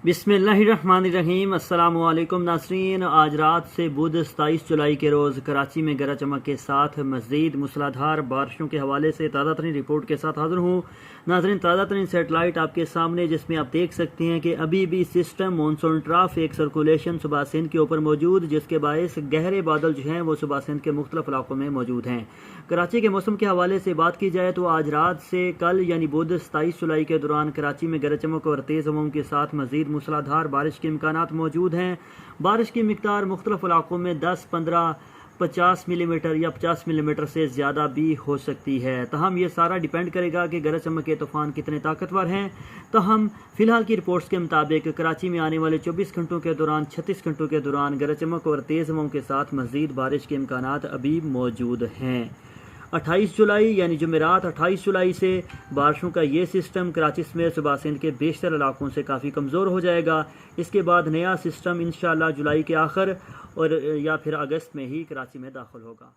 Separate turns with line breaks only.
बिस्मिल्लाहिर्रहमानिर्रहीम। अस्सलामुअलैकुम नाज़रीन, आज रात से बुध 27 जुलाई के रोज़ कराची में गरज चमक के साथ मज़ीद मूसलाधार बारिशों के हवाले से ताज़ा तरीन रिपोर्ट के साथ हाजिर हूँ। नाज़रीन, ताज़ा तरीन सेटेलाइट आपके सामने, जिसमें आप देख सकते हैं कि अभी भी सिस्टम मानसून ट्रफ एक सर्कुलेशन सुबह सिंध के ऊपर मौजूद, जिसके बायस गहरे बादल जो हैं वो सुबह सिंध के मुख्तलिफ इलाकों में मौजूद हैं। कराची के मौसम के हवाले से बात की जाए तो आज रात से कल यानी बुध 27 जुलाई के दौरान कराची में गरज चमक और तेज़ हवाओं के साथ मज़ीद मूसलाधार बारिश के इम्कानात मौजूद हैं। बारिश की मिकदार मुख्तलिफ इलाकों में 10, 15, 50 मिलीमीटर या 50 मिलीमीटर से ज़्यादा भी हो सकती है। तहम ये सारा डिपेंड करेगा कि गरज चमक के तूफ़ान कितने ताकतवर हैं। तहम फ़िलहाल की रिपोर्ट्स के मुताबिक कराची में आने वाले 24 घंटों के दौरान 36 घंटों के दौरान गरज चमक और तेज़ हवाओं के साथ मज़ीद बारिश के इम्कानात अभी मौजूद हैं। 28 जुलाई यानी जुमेरात 28 जुलाई से बारिशों का ये सिस्टम कराची समेत सुबह सिंध के बेशतर इलाकों से काफ़ी कमज़ोर हो जाएगा। इसके बाद नया सिस्टम इंशाअल्लाह जुलाई के आखिर और या फिर अगस्त में ही कराची में दाखिल होगा।